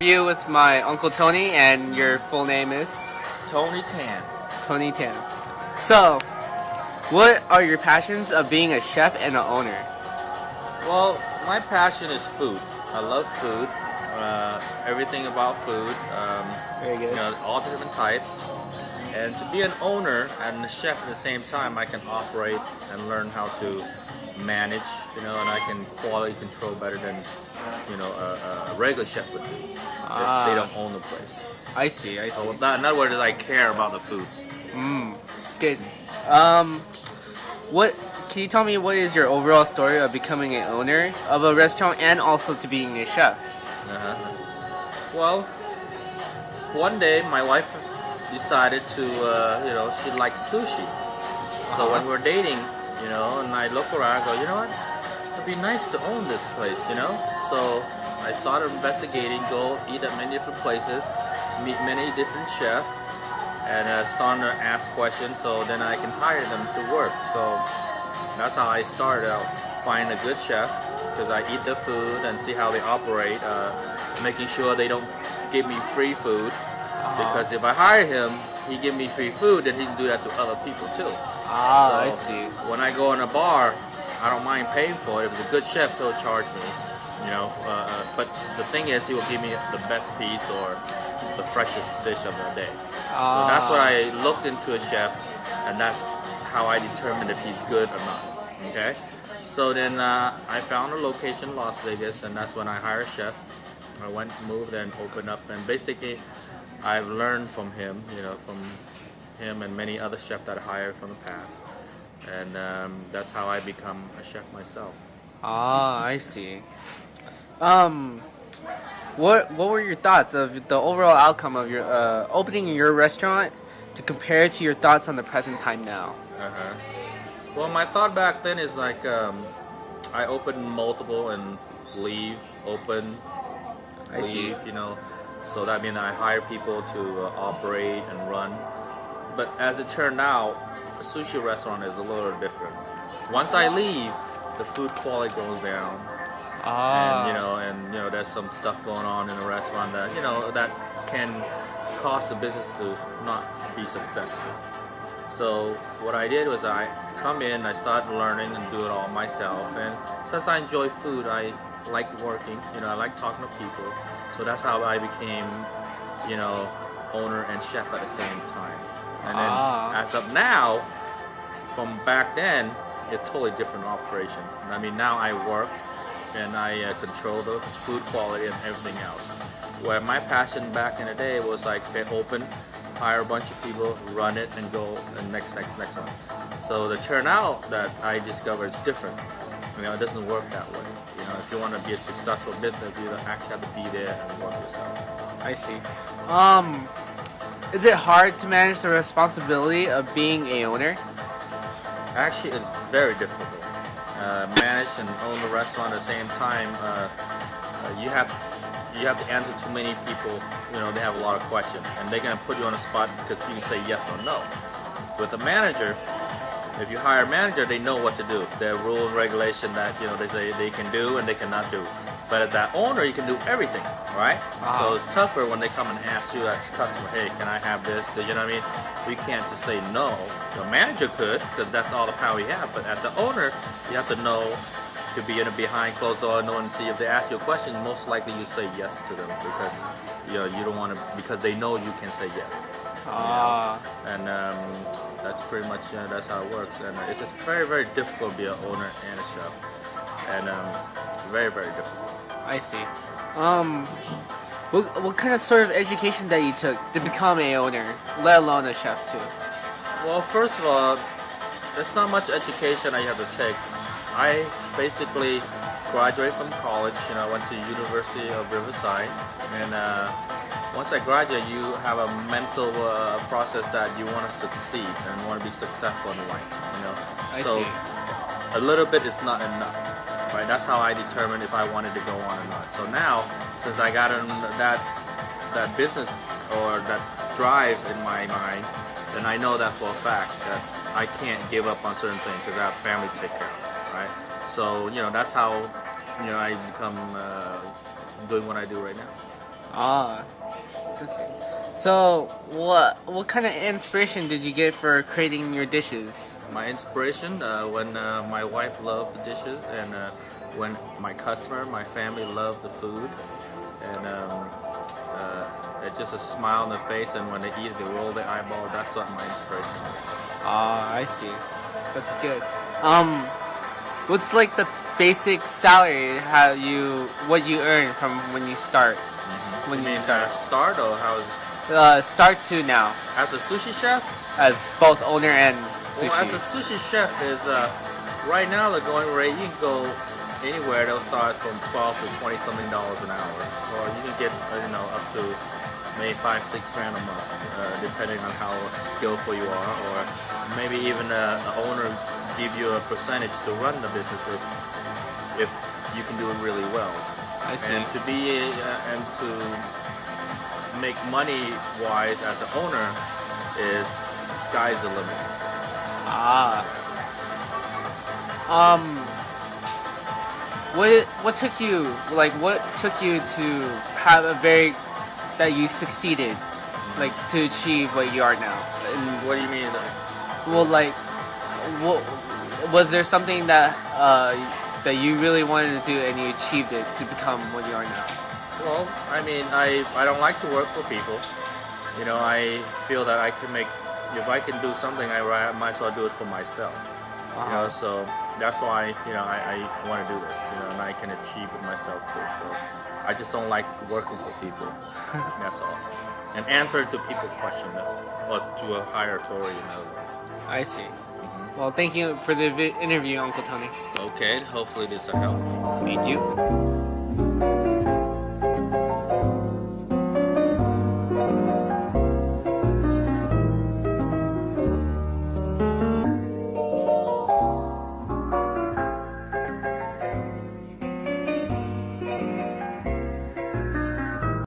interview with my Uncle Tony, and your full name is? Tony Tan. Tony Tan. So, what are your passions of being a chef and an owner? Well, my passion is food. I love food. Everything about food. Very good. All different types. And to be an owner and a chef at the same time, I can operate and learn how to manage, and I can quality control better than, a regular chef would do. If they don't own the place. I see. So in other words, I care about the food. Good. What can you tell me? What is your overall story of becoming an owner of a restaurant and also to being a chef? Well, one day my wife decided to, she likes sushi. So when we're dating, and I look around, I go, you know what? It'd be nice to own this place, So I started investigating, go eat at many different places, meet many different chefs, and starting to ask questions so then I can hire them to work. So that's how I started out, finding a good chef, because I eat their food and see how they operate, making sure they don't give me free food, because if I hire him, he give me free food, then he can do that to other people too. I see. When I go in a bar, I don't mind paying for it. If it's a good chef, he'll charge me, but the thing is, he will give me the best piece or the freshest dish of the day. So that's what I looked into a chef, and that's how I determined if he's good or not. Okay, so then I found a location in Las Vegas, and that's when I hired a chef. I went, moved, and opened up, and basically I've learned from him, from him and many other chefs that I hired from the past, and that's how I become a chef myself. I see. What were your thoughts of the overall outcome of your opening your restaurant to compare to your thoughts on the present time now? Well, my thought back then is like I opened multiple and leave, open, leave, so that means I hire people to operate and run. But as it turned out, a sushi restaurant is a little different. Once I leave, the food quality goes down. And there's some stuff going on in the restaurant that that can cause the business to not be successful. So what I did was I come in, I started learning and do it all myself. And since I enjoy food, I like working. I like talking to people. So that's how I became, owner and chef at the same time. And then as of now, from back then, it's totally different operation. I mean, now I work and I control the food quality and everything else. Where my passion back in the day was like, they open, hire a bunch of people, run it, and go and next one. So the turnout that I discovered is different. It doesn't work that way. If you want to be a successful business, you actually have to be there and work yourself. I see. Is it hard to manage the responsibility of being a owner? Actually, it's very difficult. Manage and own the restaurant at the same time. You have to answer to many people. They have a lot of questions, and they're gonna put you on the spot because you can say yes or no. With a manager, if you hire a manager, they know what to do. There are rule and regulation that they say they can do and they cannot do. But as that owner, you can do everything, right? So it's tougher when they come and ask you as a customer, hey, can I have this? You know what I mean? We can't just say no. The manager could, because that's all the power we have. But as an owner, you have to know to be in a behind closed door, know and see if they ask you a question. Most likely you say yes to them because you don't want to, because they know you can say yes. And that's pretty much that's how it works. And it's just very, very difficult to be an owner and a chef. And very, very difficult. I see. What kind of sort of education that you took to become a owner, let alone a chef too? Well, first of all, there's not much education I have to take. I basically graduated from college. I went to University of Riverside, and once I graduate, you have a mental process that you want to succeed and want to be successful in life. I see. A little bit is not enough. Right? That's how I determined if I wanted to go on or not. So now, since I got in that business or that drive in my mind, then I know that for a fact that I can't give up on certain things because I have family to take care of, right? So that's how I become doing what I do right now. Ah, that's good. So, what kind of inspiration did you get for creating your dishes? My inspiration when my wife loved the dishes, and when my customer, my family loved the food, and it's just a smile on the face, and when they eat it, they roll their eyeball. That's what my inspiration is. Ah, I see. That's good. What's like the basic salary? What you earn from when you start? When you start? Start or how? Start to now As a sushi chef? as both owner and sushi. Well, as a sushi chef is right now the going rate. You can go anywhere. They'll start from $12 to $20 something an hour, or you can get up to maybe $5-6 grand a month, depending on how skillful you are, or maybe even the owner give you a percentage to run the business if you can do it really well. I see. And to be and to make money wise as an owner is sky's the limit. Ah. What took you to have that you succeeded, like to achieve what you are now? And, What do you mean? well, like, what was there something that you really wanted to do and you achieved it to become what you are now? Well, I mean, I don't like to work for people. I feel that I can if I can do something, I might as well do it for myself. So that's why I want to do this, and I can achieve it myself too. So I just don't like working for people. That's all. And answer to people's questions, or to a higher authority. In other words. I see. Well, thank you for the interview, Uncle Tony. Okay. Hopefully this will help. Thank you.